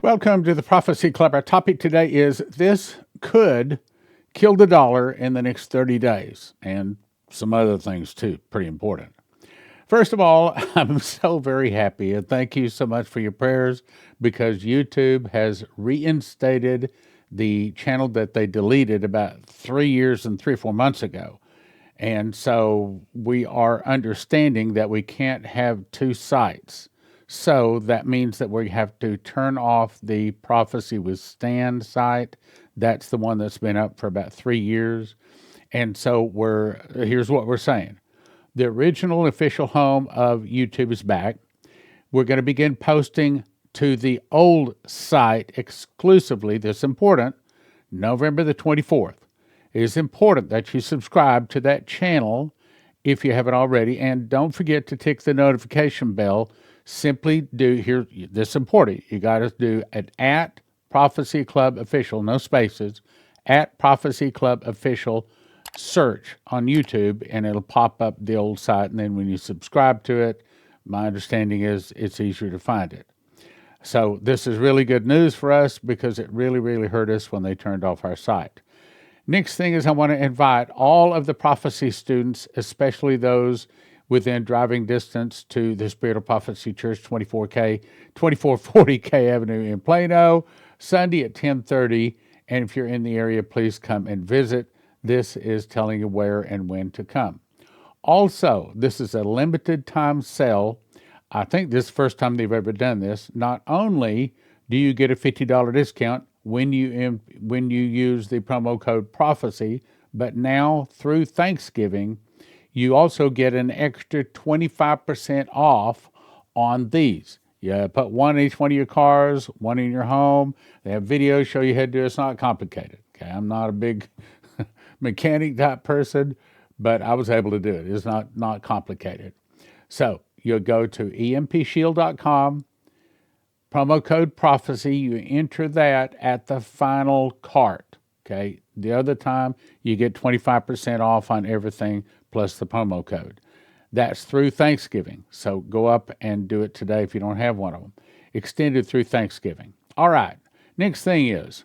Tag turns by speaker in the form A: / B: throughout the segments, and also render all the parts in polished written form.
A: Welcome to the Prophecy Club. Our topic today is this could kill the dollar in the next 30 days, and some other things too, pretty important. First of all, I'm so very happy, and thank you so much for your prayers because YouTube has reinstated the channel that they deleted about 3 years and 3 or 4 months ago. And so we are understanding that we can't have two sites. So that means that we have to turn off the Prophecy with Stan site. That's the one that's been up for about 3 years. And so here's what we're saying. The original official home of YouTube is back. We're going to begin posting to the old site exclusively. This is important. November the 24th. It is important that you subscribe to that channel if you haven't already. And don't forget to tick the notification bell. Simply do this is important. You got to do an at Prophecy Club Official, no spaces, at Prophecy Club Official search on YouTube, and it'll pop up the old site. And then when you subscribe to it, my understanding is it's easier to find it. So this is really good news for us because it really, really hurt us when they turned off our site. Next thing is I want to invite all of the Prophecy students, especially those within driving distance to the Spirit of Prophecy Church, 2440K Avenue in Plano, Sunday at 10:30. And if you're in the area, please come and visit. This is telling you where and when to come. Also, this is a limited time sale. I think this is the first time they've ever done this. Not only do you get a $50 discount when you use the promo code Prophecy, but now through Thanksgiving, you also get an extra 25% off on these. You put one in each one of your cars, one in your home. They have videos show you how to do it. It's not complicated. Okay, I'm not a big mechanic type person, but I was able to do it. It's not complicated. So you'll go to empshield.com, promo code Prophecy. You enter that at the final cart. Okay. The other time you get 25% off on everything plus the promo code. That's through Thanksgiving. So go up and do it today if you don't have one of them. Extended through Thanksgiving. All right. Next thing is,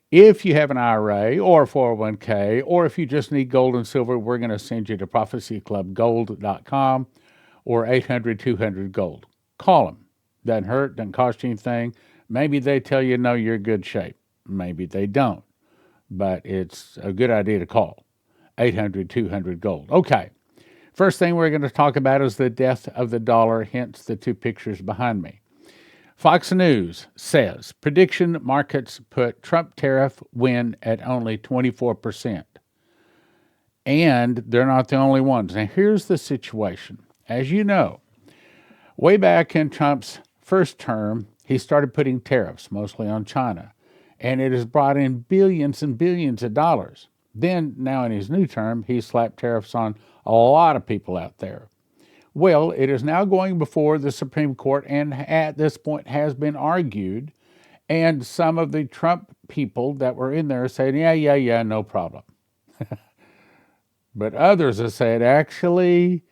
A: if you have an IRA or a 401k, or if you just need gold and silver, we're going to send you to prophecyclubgold.com or 800-200-GOLD. Call them. Doesn't hurt, doesn't cost you anything. Maybe they tell you, no, you're in good shape. Maybe they don't. But it's a good idea to call. 800-200-GOLD. Okay. First thing we're going to talk about is the death of the dollar, hence the two pictures behind me. Fox News says, prediction markets put Trump tariff win at only 24%. And they're not the only ones. Now, here's the situation. As you know, way back in Trump's first term, he started putting tariffs, mostly on China. And it has brought in billions and billions of dollars. Then, now in his new term, he slapped tariffs on a lot of people out there. Well, it is now going before the Supreme Court and at this point has been argued. And some of the Trump people that were in there saying, yeah, no problem. But others have said, actually,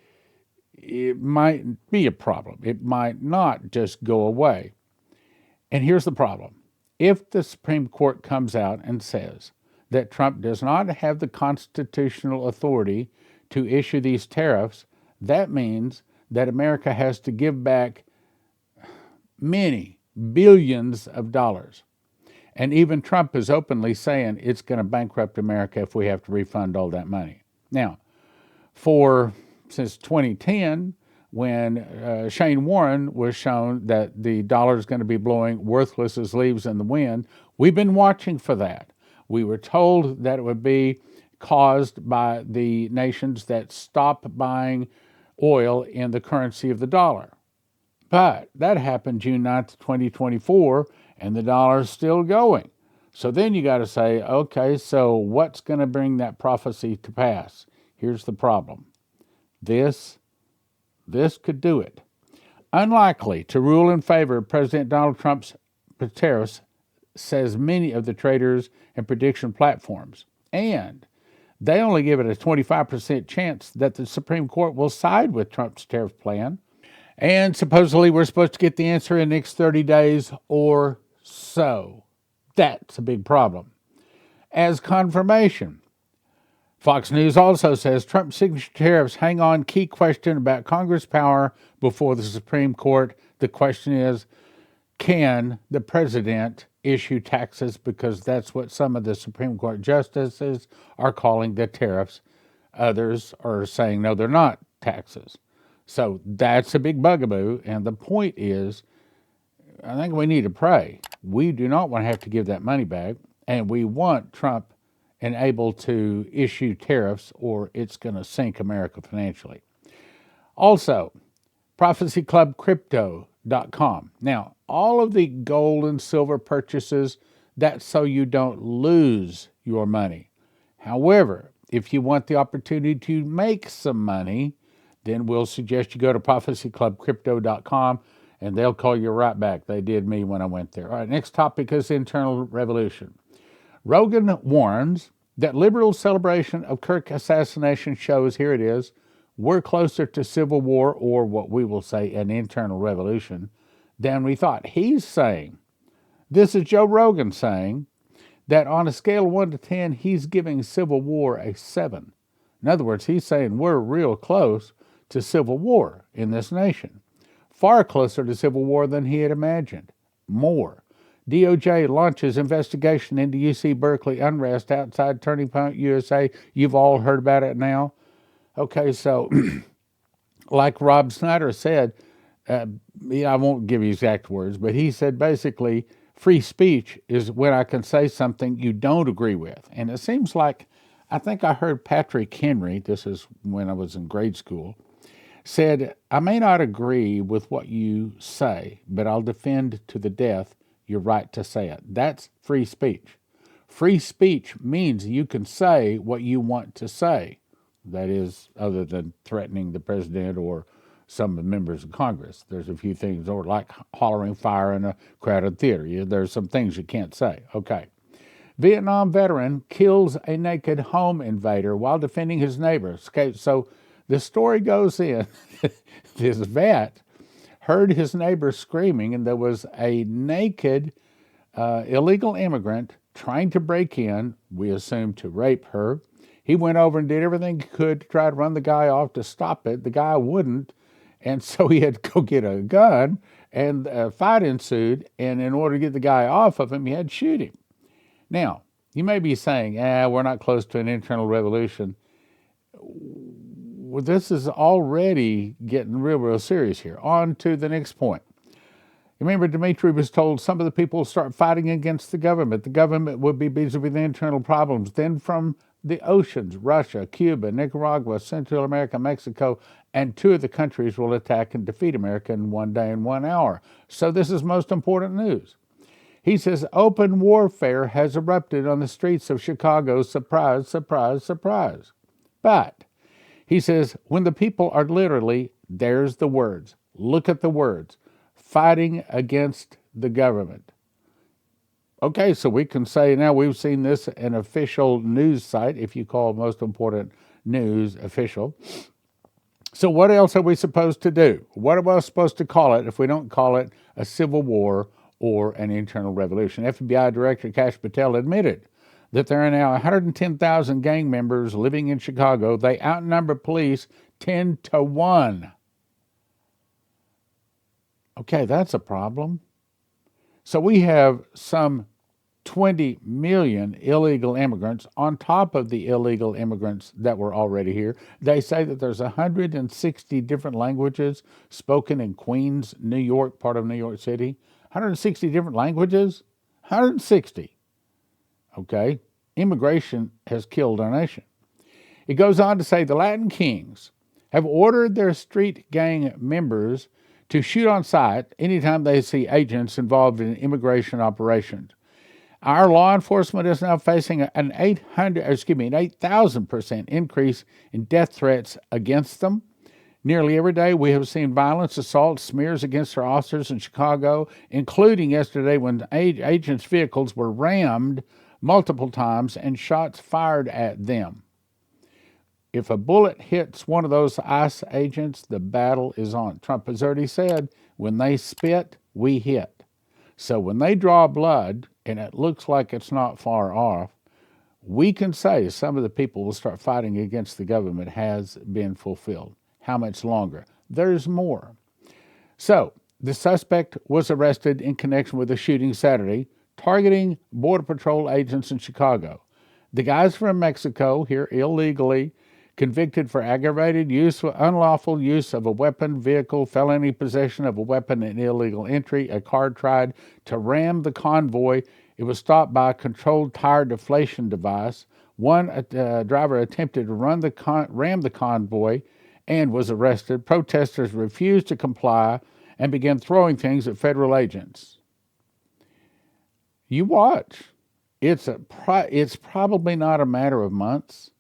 A: it might be a problem. It might not just go away. And here's the problem. If the Supreme Court comes out and says that Trump does not have the constitutional authority to issue these tariffs, that means that America has to give back many billions of dollars. And even Trump is openly saying it's going to bankrupt America if we have to refund all that money. Now, since 2010, when Shane Warren was shown that the dollar is going to be blowing worthless as leaves in the wind, we've been watching for that. We were told that it would be caused by the nations that stop buying oil in the currency of the dollar. But that happened June 9th, 2024, and the dollar is still going. So then you got to say, okay, so what's going to bring that prophecy to pass? Here's the problem. This could do it. Unlikely to rule in favor of President Donald Trump's tariffs, says many of the traders and prediction platforms. And they only give it a 25% chance that the Supreme Court will side with Trump's tariff plan. And supposedly we're supposed to get the answer in the next 30 days or So that's a big problem. As confirmation, Fox News also says Trump's signature tariffs hang on key question about Congress power before the Supreme Court. The question is, can the president issue taxes? Because that's what some of the Supreme Court justices are calling the tariffs. Others are saying, no, they're not taxes. So that's a big bugaboo. And the point is, I think we need to pray. We do not want to have to give that money back. And we want Trump and able to issue tariffs, or it's going to sink America financially. Also, prophecyclubcrypto.com. Now, all of the gold and silver purchases, that's so you don't lose your money. However, if you want the opportunity to make some money, then we'll suggest you go to prophecyclubcrypto.com and they'll call you right back. They did me when I went there. All right, next topic is internal revolution. Rogan warns that liberal celebration of Kirk assassination shows, here it is, we're closer to civil war, or what we will say an internal revolution, than we thought. He's saying, this is Joe Rogan saying, that on a scale of 1 to 10, he's giving civil war a 7. In other words, he's saying we're real close to civil war in this nation. Far closer to civil war than he had imagined. More. DOJ launches investigation into UC Berkeley unrest outside Turning Point USA. You've all heard about it now. Okay, so like Rob Snyder said, I won't give you exact words, but he said basically free speech is when I can say something you don't agree with. And it seems like, I think I heard Patrick Henry, this is when I was in grade school, said, I may not agree with what you say, but I'll defend to the death your right to say it. That's free speech. Free speech means you can say what you want to say. That is, other than threatening the president or some members of Congress. There's a few things, or like hollering fire in a crowded theater. There's some things you can't say. Okay. Vietnam veteran kills a naked home invader while defending his neighbors. Okay, so the story goes in, this vet heard his neighbor screaming, and there was a naked illegal immigrant trying to break in, we assume to rape her. He went over and did everything he could to try to run the guy off to stop it. The guy wouldn't, and so he had to go get a gun, and a fight ensued, and in order to get the guy off of him, he had to shoot him. Now, you may be saying, we're not close to an internal revolution. Well, this is already getting real serious here. On to the next point. Remember, Dmitry was told some of the people will start fighting against the government. The government would be busy with the internal problems. Then from the oceans, Russia, Cuba, Nicaragua, Central America, Mexico, and 2 of the countries will attack and defeat America in 1 day and 1 hour. So this is most important news. He says open warfare has erupted on the streets of Chicago. Surprise, surprise, surprise. But he says when the people are literally, there's the words, look at the words, fighting against the government. Okay, so we can say now we've seen this an official news site, if you call most important news official. So what else are we supposed to do? What are we supposed to call it if we don't call it a civil war or an internal revolution? FBI Director Kash Patel admitted that there are now 110,000 gang members living in Chicago. They outnumber police 10 to 1. Okay, that's a problem. So we have some 20 million illegal immigrants on top of the illegal immigrants that were already here. They say that there's 160 different languages spoken in Queens, New York, part of New York City. 160 different languages? 160. Okay, immigration has killed our nation. It goes on to say the Latin Kings have ordered their street gang members to shoot on sight anytime they see agents involved in immigration operations. Our law enforcement is now facing an 8,000% increase in death threats against them. Nearly every day we have seen violence, assaults, smears against our officers in Chicago, including yesterday when agents' vehicles were rammed multiple times and shots fired at them. If a bullet hits one of those ICE agents, the battle is on. Trump has already said, when they spit, we hit. So when they draw blood, and it looks like it's not far off, we can say some of the people will start fighting against the government has been fulfilled. How much longer? There's more. So the suspect was arrested in connection with a shooting Saturday, targeting Border Patrol agents in Chicago. The guy's from Mexico, here illegally, convicted for aggravated use, unlawful use of a weapon, vehicle, felony possession of a weapon, and illegal entry. A car tried to ram the convoy. It was stopped by a controlled tire deflation device. One driver attempted to ram the convoy and was arrested. Protesters refused to comply and began throwing things at federal agents. You watch. It's probably not a matter of months.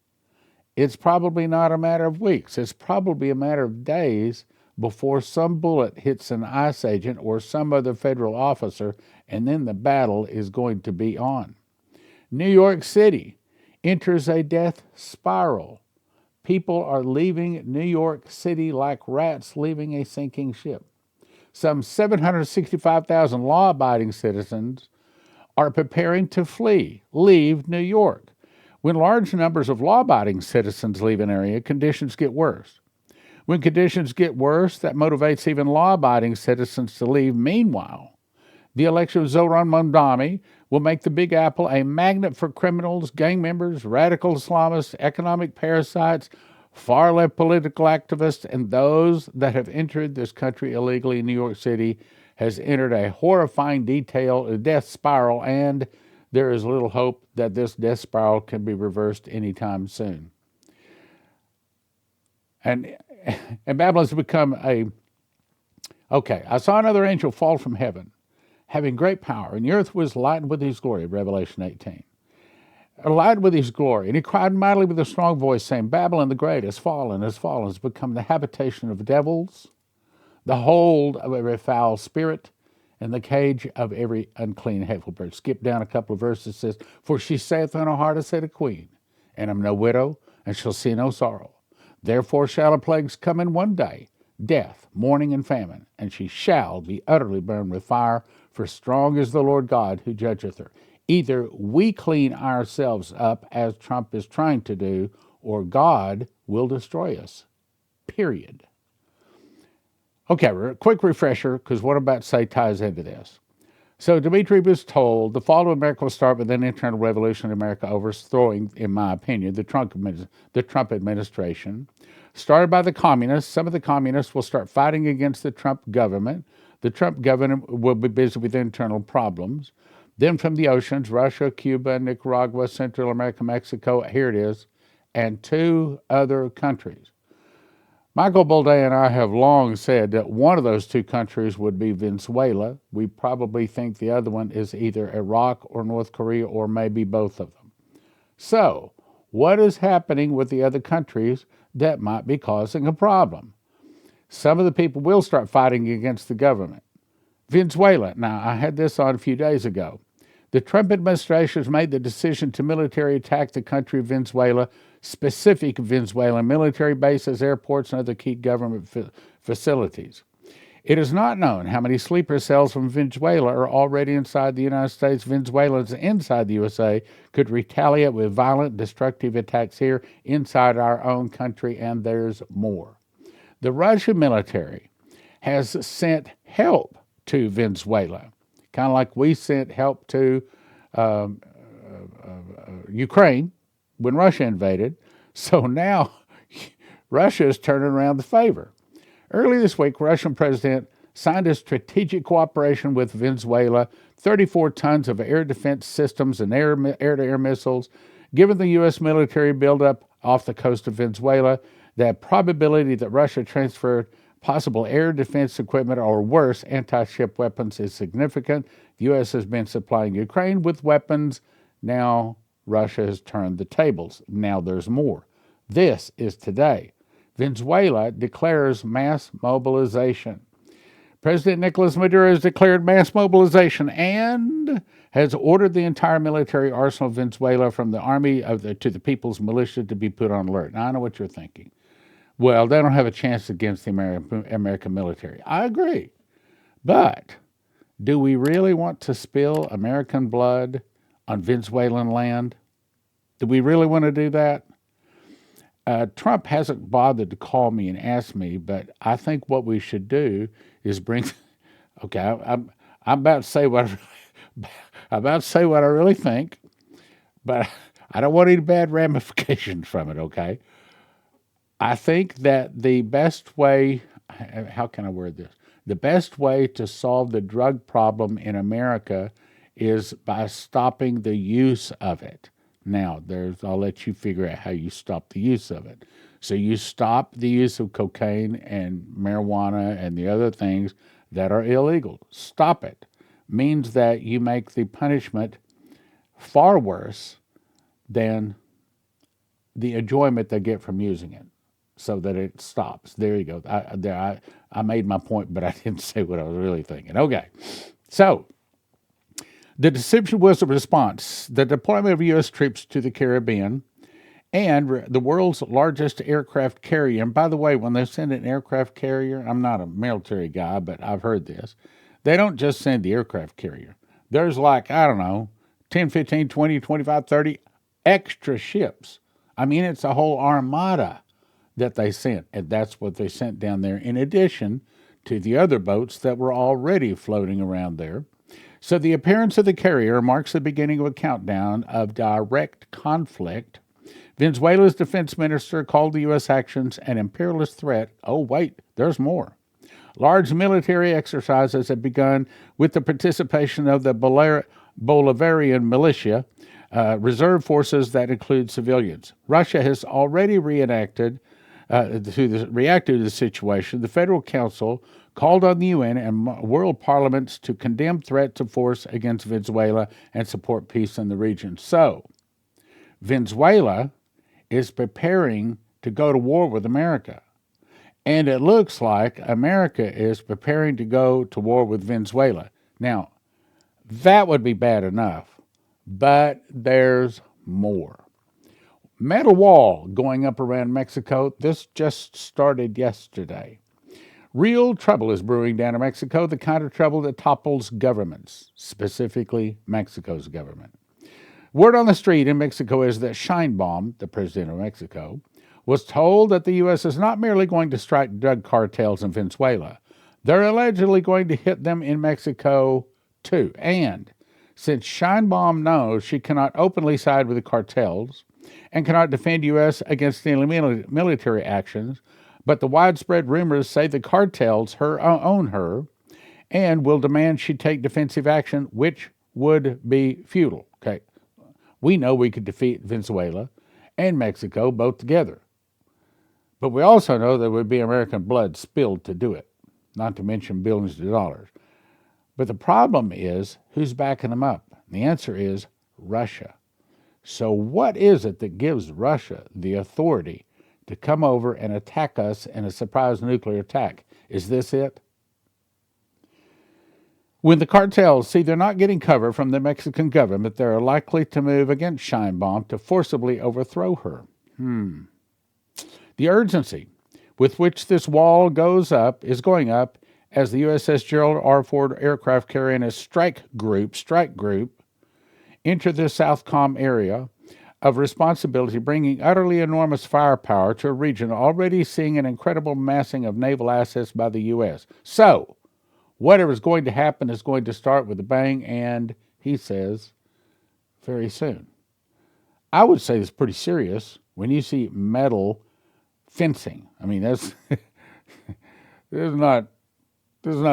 A: It's probably not a matter of weeks. It's probably a matter of days before some bullet hits an ICE agent or some other federal officer, and then the battle is going to be on. New York City enters a death spiral. People are leaving New York City like rats leaving a sinking ship. Some 765,000 law-abiding citizens are preparing to leave New York. When large numbers of law-abiding citizens leave an area, conditions get worse. When conditions get worse, that motivates even law-abiding citizens to leave. Meanwhile, the election of Zoran Mondani will make the Big Apple a magnet for criminals, gang members, radical Islamists, economic parasites, far-left political activists, and those that have entered this country illegally. New York City has entered a horrifying death spiral, and there is little hope that this death spiral can be reversed anytime soon. And Babylon's become I saw another angel fall from heaven, having great power, and the earth was lightened with his glory, Revelation 18. Lightened with his glory, and he cried mightily with a strong voice, saying, Babylon the great has fallen, has become the habitation of devils, the hold of every foul spirit, and the cage of every unclean hateful bird. Skip down a couple of verses, says, For she saith in her heart, I said a queen, and am no widow, and shall see no sorrow. Therefore shall her plagues come in one day, death, mourning, and famine, and she shall be utterly burned with fire, for strong is the Lord God who judgeth her. Either we clean ourselves up, as Trump is trying to do, or God will destroy us. Period. Okay, quick refresher, because what I'm about to say ties into this. So Dmitry was told the fall of America will start with an internal revolution in America, overthrowing, in my opinion, the Trump administration. Started by the communists, some of the communists will start fighting against the Trump government. The Trump government will be busy with internal problems. Then from the oceans, Russia, Cuba, Nicaragua, Central America, Mexico, here it is, and 2 other countries. Michael Boldea and I have long said that one of those 2 countries would be Venezuela. We probably think the other one is either Iraq or North Korea, or maybe both of them. So, what is happening with the other countries that might be causing a problem? Some of the people will start fighting against the government. Venezuela. Now, I had this on a few days ago. The Trump administration has made the decision to military attack the country of Venezuela, specific Venezuelan military bases, airports, and other key government facilities. It is not known how many sleeper cells from Venezuela are already inside the United States. Venezuelans inside the USA could retaliate with violent, destructive attacks here inside our own country, and there's more. The Russian military has sent help to Venezuela, kind of like we sent help to Ukraine when Russia invaded. So now Russia is turning around the favor. Early this week, Russian president signed a strategic cooperation with Venezuela, 34 tons of air defense systems and air-to-air missiles, given the U.S. military buildup off the coast of Venezuela. The probability that Russia transferred possible air defense equipment or worse, anti-ship weapons is significant. The U.S. has been supplying Ukraine with weapons. Now Russia has turned the tables. Now there's more. This is today. Venezuela declares mass mobilization. President Nicolas Maduro has declared mass mobilization and has ordered the entire military arsenal of Venezuela, from the army to the people's militia, to be put on alert. Now, I know what you're thinking. Well, they don't have a chance against the American military. I agree. But Do we really want to spill American blood on Venezuelan land? Do we really want to do that? Trump hasn't bothered to call me and ask me, but I think what we should do is bring. Okay, I'm about to say what I'm about to say what I really think, but I don't want any bad ramifications from it. Okay, I think that the best way. How can I word this? The best way to solve the drug problem in America is by stopping the use of it. Now, I'll let you figure out how you stop the use of it. So you stop the use of cocaine and marijuana and the other things that are illegal. Stop it. Means that you make the punishment far worse than the enjoyment they get from using it, so that it stops. There you go. I made my point, but I didn't say what I was really thinking. Okay. So the decision was a response. The deployment of U.S. troops to the Caribbean and the world's largest aircraft carrier. And by the way, when they send an aircraft carrier, I'm not a military guy, but I've heard this. They don't just send the aircraft carrier. There's like, I don't know, 10, 15, 20, 25, 30 extra ships. I mean, it's a whole armada that they sent. And that's what they sent down there in addition to the other boats that were already floating around there. So the appearance of the carrier marks the beginning of a countdown of direct conflict. Venezuela's defense minister called the U.S. actions an imperialist threat. Oh, wait, there's more. Large military exercises have begun with the participation of the Bolivarian militia, reserve forces that include civilians. Russia has already reacted to the situation. The Federal Council called on the UN and world parliaments to condemn threats of force against Venezuela and support peace in the region. So, Venezuela is preparing to go to war with America. And it looks like America is preparing to go to war with Venezuela. Now, that would be bad enough, but there's more. Metal wall going up around Mexico. This just started yesterday. Real trouble is brewing down in Mexico, the kind of trouble that topples governments, specifically Mexico's government. Word on the street in Mexico is that Sheinbaum, the president of Mexico, was told that the U.S. is not merely going to strike drug cartels in Venezuela. They're allegedly going to hit them in Mexico, too. And since Sheinbaum knows she cannot openly side with the cartels and cannot defend U.S. against any military actions, but the widespread rumors say the cartels own her and will demand she take defensive action, which would be futile. Okay, we know we could defeat Venezuela and Mexico both together. But we also know there would be American blood spilled to do it, not to mention billions of dollars. But the problem is, who's backing them up? The answer is Russia. So what is it that gives Russia the authority to come over and attack us in a surprise nuclear attack? Is this it? When the cartels see they're not getting cover from the Mexican government, they're likely to move against Sheinbaum to forcibly overthrow her. The urgency with which this wall is going up as the USS Gerald R. Ford aircraft carrier and a strike group enter the Southcom area of responsibility, bringing utterly enormous firepower to a region already seeing an incredible massing of naval assets by the U.S. So, whatever's going to happen is going to start with a bang, and he says, very soon. I would say it's pretty serious when you see metal fencing. I mean, this is not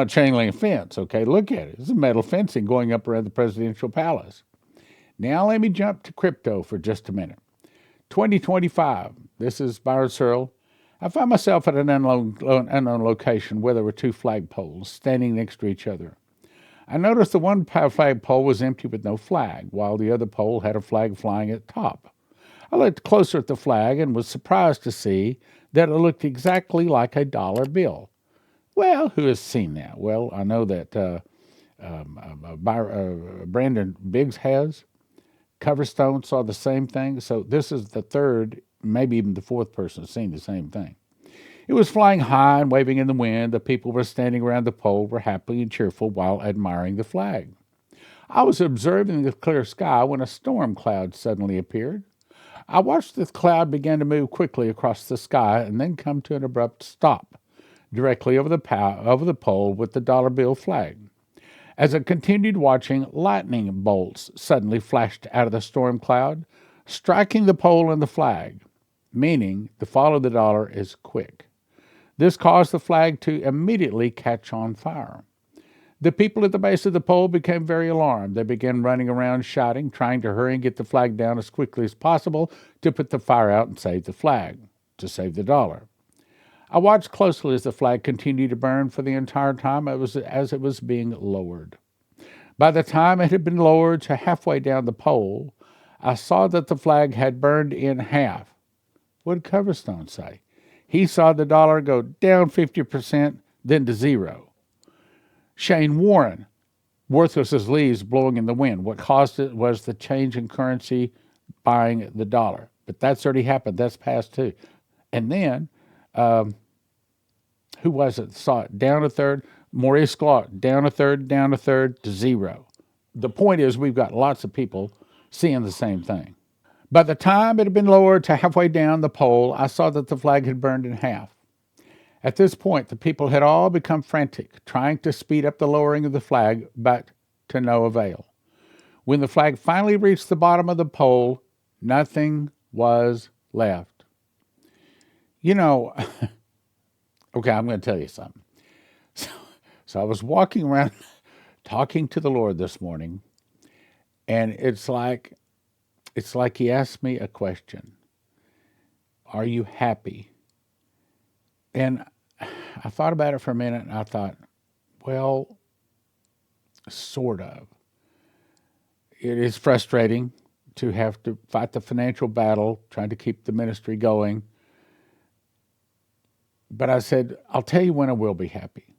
A: chain link fence, okay? Look at it. This is metal fencing going up around the presidential palace. Now let me jump to crypto for just a minute. 2025, this is Byron Searle. I found myself at an unknown location where there were two flagpoles standing next to each other. I noticed the one flagpole was empty with no flag, while the other pole had a flag flying at the top. I looked closer at the flag and was surprised to see that it looked exactly like a dollar bill. Well, who has seen that? Well, I know that Brandon Biggs has. Coverstone saw the same thing. So this is the third, maybe even the fourth person seen the same thing. It was flying high and waving in the wind. The people were standing around the pole were happy and cheerful while admiring the flag. I was observing the clear sky when a storm cloud suddenly appeared. I watched the cloud begin to move quickly across the sky and then come to an abrupt stop directly over the pole with the dollar bill flag. As I continued watching, lightning bolts suddenly flashed out of the storm cloud, striking the pole and the flag, meaning the fall of the dollar is quick. This caused the flag to immediately catch on fire. The people at the base of the pole became very alarmed. They began running around shouting, trying to hurry and get the flag down as quickly as possible to put the fire out and save the flag, to save the dollar. I watched closely as the flag continued to burn for the entire time as it was being lowered. By the time it had been lowered to halfway down the pole, I saw that the flag had burned in half. What did Coverstone say? He saw the dollar go down 50%, then to zero. Shane Warren, worthless as leaves blowing in the wind. What caused it was the change in currency buying the dollar. But that's already happened. That's past too. And then, who was it? Saw it down a third. Maurice Clark, down a third to zero. The point is, we've got lots of people seeing the same thing. By the time it had been lowered to halfway down the pole, I saw that the flag had burned in half. At this point, the people had all become frantic, trying to speed up the lowering of the flag, but to no avail. When the flag finally reached the bottom of the pole, nothing was left. You know, okay, I'm going to tell you something. So I was walking around talking to the Lord this morning, and it's like he asked me a question. Are you happy? And I thought about it for a minute, and I thought, well, sort of. It is frustrating to have to fight the financial battle, trying to keep the ministry going. But I said, I'll tell you when I will be happy.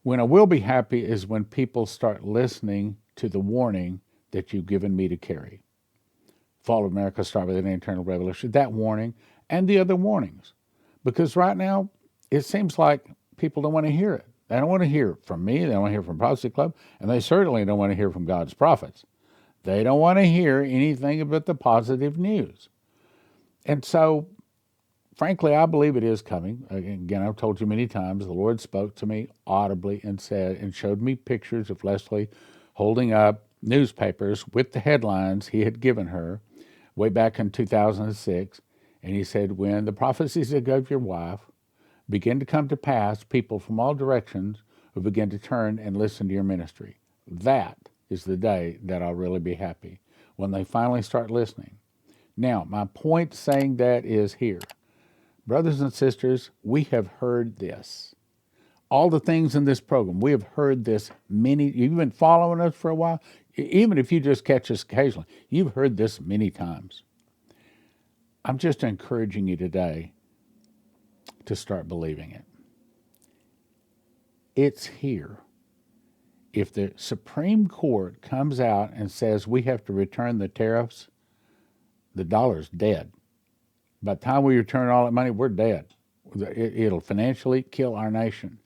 A: When I will be happy is when people start listening to the warning that you've given me to carry. Fall of America start with an internal revolution. That warning and the other warnings. Because right now, it seems like people don't want to hear it. They don't want to hear it from me. They don't want to hear from Prophecy Club. And they certainly don't want to hear from God's prophets. They don't want to hear anything but the positive news. And so, frankly, I believe it is coming. Again, I've told you many times, the Lord spoke to me audibly and said, and showed me pictures of Leslie holding up newspapers with the headlines he had given her way back in 2006. And he said, when the prophecies of your wife begin to come to pass, people from all directions will begin to turn and listen to your ministry. That is the day that I'll really be happy, when they finally start listening. Now, my point saying that is here. Brothers and sisters, we have heard this. All the things in this program, we have heard this many, you've been following us for a while, even if you just catch us occasionally, you've heard this many times. I'm just encouraging you today to start believing it. It's here. If the Supreme Court comes out and says we have to return the tariffs, the dollar's dead. By the time we return all that money, we're dead. It'll financially kill our nation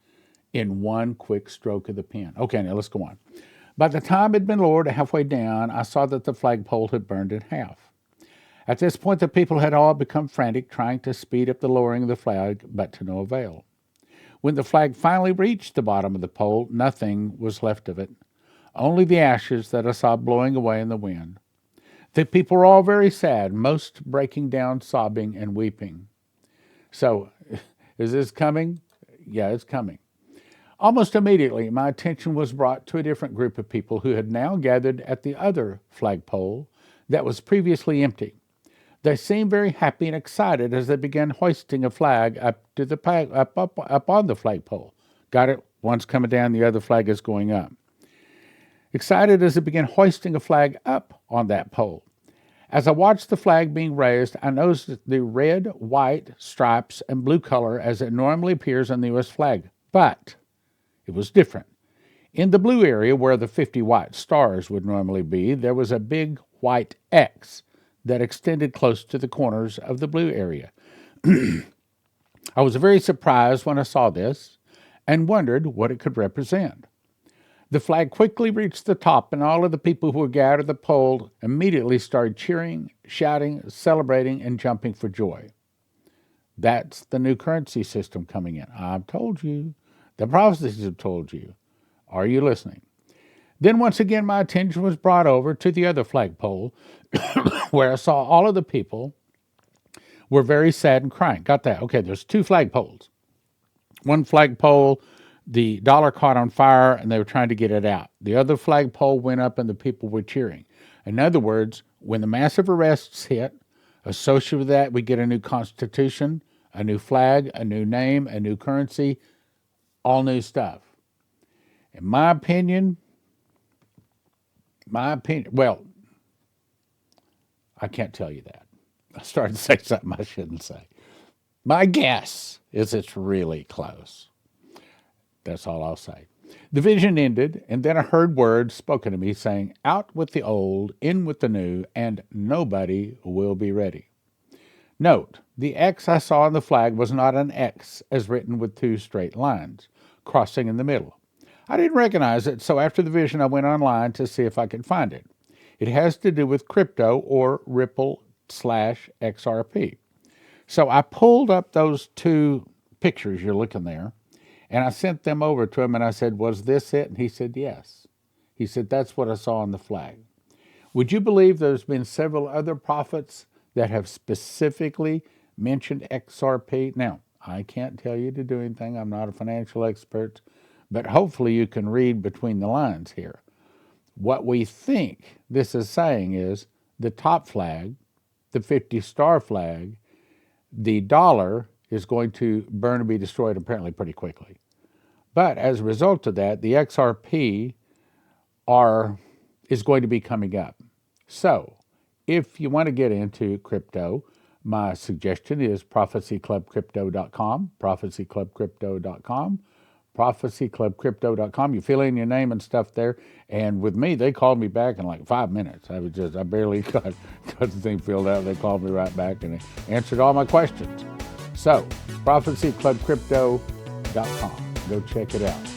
A: in one quick stroke of the pen. Okay, now let's go on. By the time it had been lowered halfway down, I saw that the flagpole had burned in half. At this point, the people had all become frantic, trying to speed up the lowering of the flag, but to no avail. When the flag finally reached the bottom of the pole, nothing was left of it, only the ashes that I saw blowing away in the wind. The people were all very sad, most breaking down, sobbing, and weeping. So, is this coming? Yeah, it's coming. Almost immediately, my attention was brought to a different group of people who had now gathered at the other flagpole that was previously empty. They seemed very happy and excited as they began hoisting a flag up on the flagpole. Got it? One's coming down, the other flag is going up. Excited as they began hoisting a flag up on that pole. As I watched the flag being raised, I noticed the red, white stripes and blue color as it normally appears on the U.S. flag. But it was different. In the blue area where the 50 white stars would normally be, there was a big white X that extended close to the corners of the blue area. I was very surprised when I saw this and wondered what it could represent. The flag quickly reached the top, and all of the people who were gathered at the pole immediately started cheering, shouting, celebrating, and jumping for joy. That's the new currency system coming in. I've told you. The prophecies have told you. Are you listening? Then once again my attention was brought over to the other flagpole where I saw all of the people were very sad and crying. Got that? Okay, there's two flagpoles. One flagpole, the dollar caught on fire and they were trying to get it out. The other flagpole went up and the people were cheering. In other words, when the massive arrests hit, associated with that, we get a new constitution, a new flag, a new name, a new currency, all new stuff. In my opinion, well, I can't tell you that. I started to say something I shouldn't say. My guess is it's really close. That's all I'll say. The vision ended, and then I heard words spoken to me saying, "Out with the old, in with the new, and nobody will be ready." Note, the X I saw on the flag was not an X as written with two straight lines, crossing in the middle. I didn't recognize it, so after the vision I went online to see if I could find it. It has to do with crypto or Ripple/XRP. So I pulled up those two pictures you're looking there, and I sent them over to him, and I said, "Was this it?" And he said, "Yes." He said, "That's what I saw on the flag." Would you believe there's been several other prophets that have specifically mentioned XRP? Now, I can't tell you to do anything. I'm not a financial expert, but hopefully you can read between the lines here. What we think this is saying is the top flag, the 50-star flag, the dollar is going to burn and be destroyed apparently pretty quickly. But as a result of that, the XRP is going to be coming up. So if you want to get into crypto, my suggestion is prophecyclubcrypto.com, prophecyclubcrypto.com, prophecyclubcrypto.com. You fill in your name and stuff there. And with me, they called me back in like 5 minutes. I barely got the thing filled out. They called me right back and answered all my questions. So, prophecyclubcrypto.com. Go check it out.